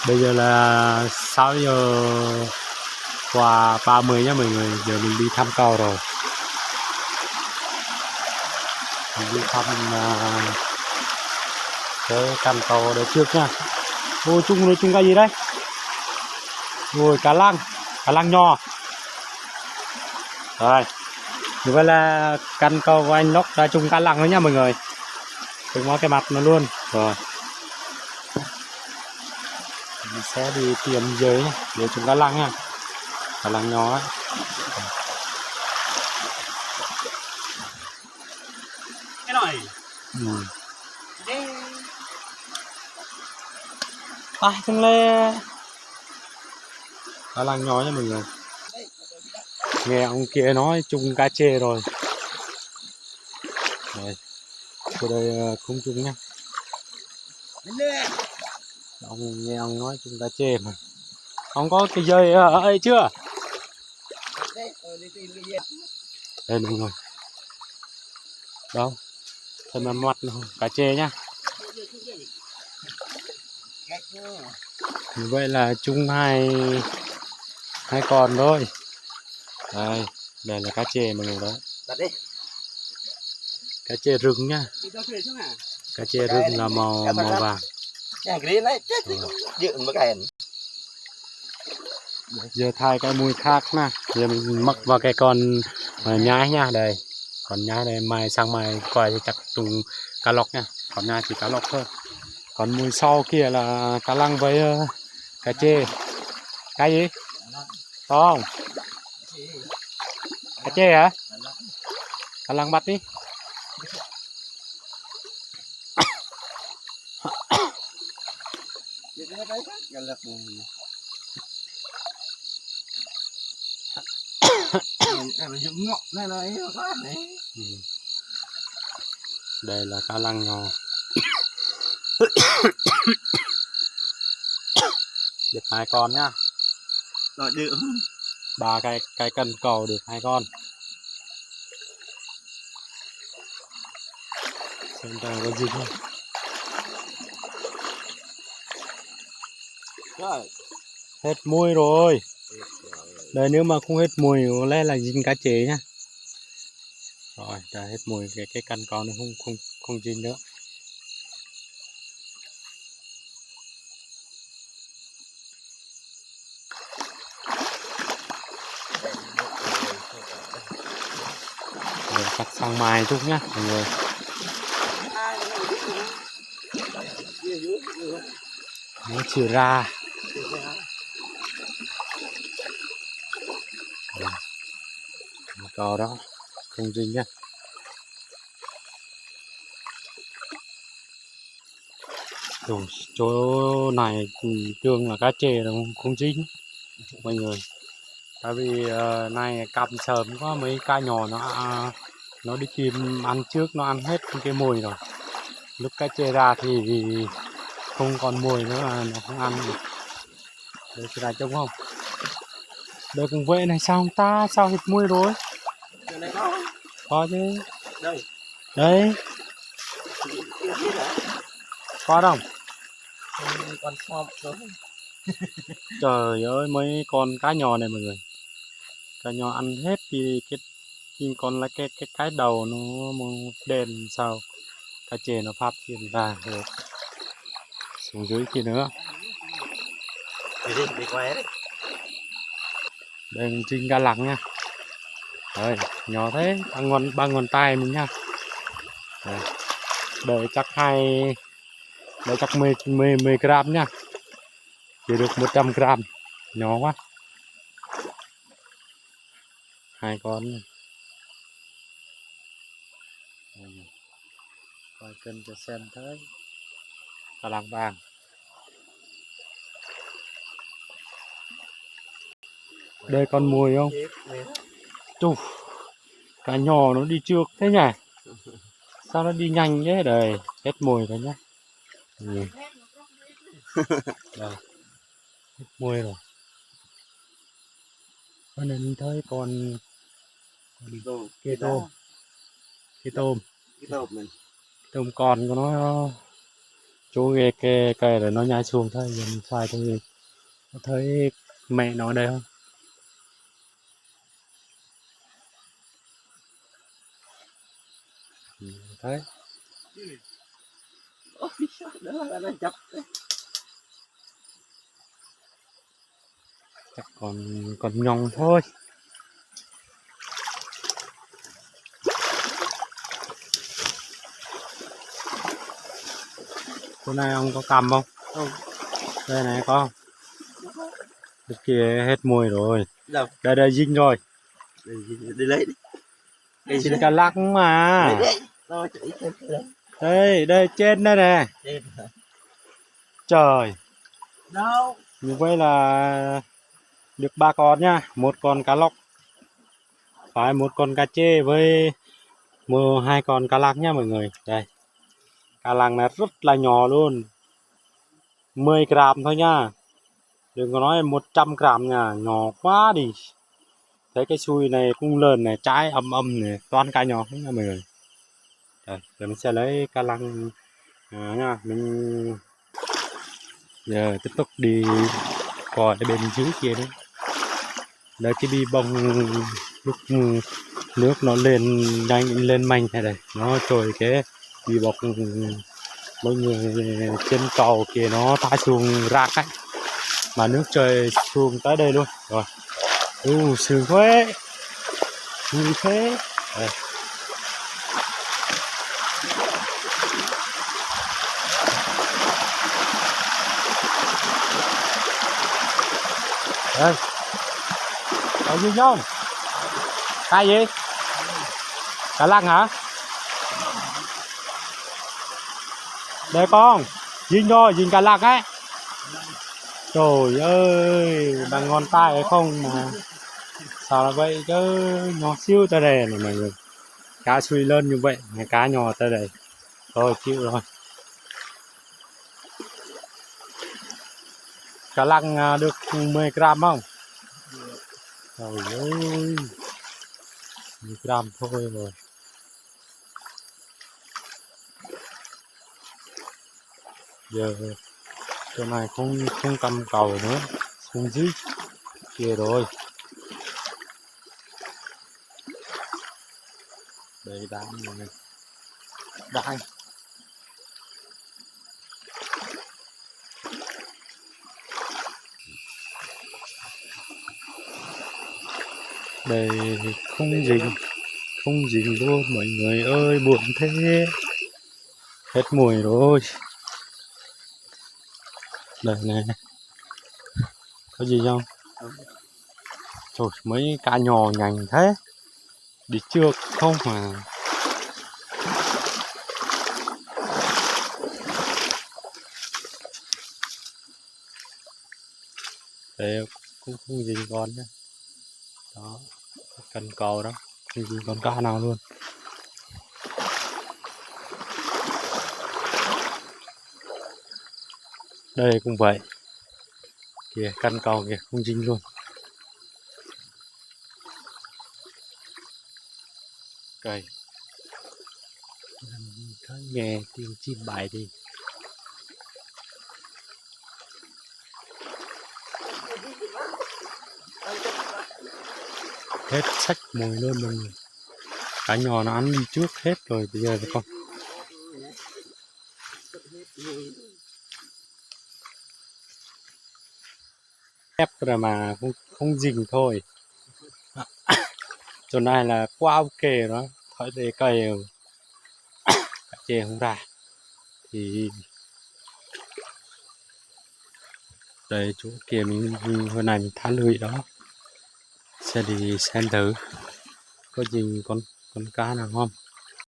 Bây giờ là 6 giờ qua 30 nhá mọi người. Giờ mình đi thăm cầu rồi. Mình đi thăm cái căn cầu đấy trước nha. Ôi chung cái gì đấy? Ôi cá lăng nho. Rồi. Như vậy là căn cầu của anh Lốc đã chung cá lăng nữa nha mọi người. Chung vào cái mặt nó luôn. Rồi. Mình sẽ đi tìm dưới nhá, để chúng cá lăng nha. Cá lăng nho ấy. Cái này. Thằng Lê cá lăng nho nha mọi người. Nghe ông kia nói chung cá chê rồi. Đây. Ở đây không chung nhá. Nghe ông nói chung cá chê mà. Ông có cái dây ấy chưa? Đây mọi người. Đâu? Thêm mà mặt cá chê nhá. Như vậy là chung hai con thôi. Đây là cá chê mọi người đó. Cá chê rừng nhá. Cá chê rừng là màu vàng. Giờ thay cái mùi khác nè. Giờ mình mắc vào cái con nhái nha. Đây. Còn nhái đây mai sang mai quay thì chắc trùng cá lóc nha. Còn nhái chỉ cá lóc thôi. Còn mùi sau kia là cá lăng với cá chê. Cái gì? Không. Cá chê hả? Cá lăng bắt đi. Đây là cá lăng nho. Được 2 con nhá. Rồi được. 3 cái cần cầu được 2 con. Xem tao có gì không. Rồi. Hết mùi rồi. Đây nếu mà không hết mùi có lẽ là dính cá chế nhá. Rồi, đã hết mùi cái căn cầu nó không dính nữa. Để cắt sang mai chút nhá mọi người. Nó chưa ra. Cầu đó không dính nhá. Rồi, chỗ này trường là cá chê là không dính mọi người. Tại vì này cầm sớm có mấy cá nhỏ nó đi tìm ăn trước, nó ăn hết cái mùi rồi. Lúc cá chê ra thì không còn mùi nữa mà nó không ăn được. Đây cái này trông không? Đây cùng vệ này sao không ta? Sao hết mùi rồi? Có chứ. Đây. Đấy. Có đâu? Con sọp đó. Trời ơi mấy con cá nhỏ này mọi người. Cá nhỏ ăn hết thì cái còn là cái đầu nó màu đen sao cá chê nó phát hiện ra rồi xuống dưới kia nữa. Đi quay đấy. Đây mình chinh cá lăng nha. Rồi nhỏ thế ba ngón tay mình nha. Đợi chắc đợi chắc 10 gram nha. Chỉ được 100 gram. Nhỏ quá. 2 con. Coi kênh cho xem thấy cá lăng vàng. Đây con mùi không? Chù, cá nhỏ nó đi trước thế nhỉ? Sao nó đi nhanh thế? Đây, hết mùi rồi nhá. Đây, hết mùi rồi. Con này mình thấy còn kia tôm. Tôm con của nó Chú nghe cái cây rồi nó nhai xuống thôi, giờ mình xoay thì có thấy mẹ nó ở đây không? Ừ, thấy Ôi, đó là nó chập. chắc còn nhong thôi. Chỗ này ông có cầm không? Không. Đây này có. Cái kia hết mùi rồi. Đâu? Đây đây dính rồi. Đi lấy đi. Đây Xin cá lắc mà. đấy. Rồi chỉ thêm đấy. Đây đây trên đây nè. Thêm. Trời, Đâu? như vậy là được 3 con nha, một con cá lóc, phải một con cá chê với hai con cá lăng nha mọi người. Đây, cá lăng này rất là nhỏ luôn, 10 gram thôi nha, đừng có nói 100 gram nha, nhỏ quá đi. Thấy cái xui này cũng lớn này, trái âm này, toàn cá nhỏ hết nha mọi người. Đây, giờ mình sẽ lấy cá lăng nha, mình giờ tiếp tục đi coi ở bên dưới kia đấy. Đây cái bi bông lúc nước nó lên nhanh lên mạnh thế này, nó trôi cái bi bông mọi người trên cầu kia nó thả xuống rác ấy, mà nước trời xuống tới đây luôn rồi. Sướng thế, vui thế. Đây. Đây. Có gì không? Cái gì? Cá lăng hả? Đây con, dính thôi, dính cá lăng ấy. Trời ơi, bằng ngón tay hay không mà sao là vậy chứ, nhỏ xíu tới đây này mọi người. Cá suy lên như vậy, cá nhỏ tới đây. Thôi chịu rồi. Cá lăng được 10 gram không? Trời ơi, 10 gram thôi rồi. Giờ chỗ này không cầm cầu nữa, xuống dưới kia rồi. Đây đá này, đá. Đây không dính luôn mọi người ơi, buồn thế. Hết mùi rồi. Đây này, có gì không? Trời, mấy cá nhỏ nhành thế, đi trước không mà. Đây cũng không dính con nhá. Đó, cần cầu đó, không dính con cá nào luôn. Đây cũng vậy, kìa căn cầu kìa, không dính luôn. Cây nghe tiếng chim bài đi. Hết sách mùi luôn mọi người. Cá nhỏ nó ăn đi trước hết rồi, bây giờ thì không. Ép rồi mà không dính thôi. Chỗ này là quá ok đó, thôi để cây cá chê không ra thì đây chỗ kia mình hồi này mình thả lưới đó, sẽ đi xem thử có gì con cá nào không.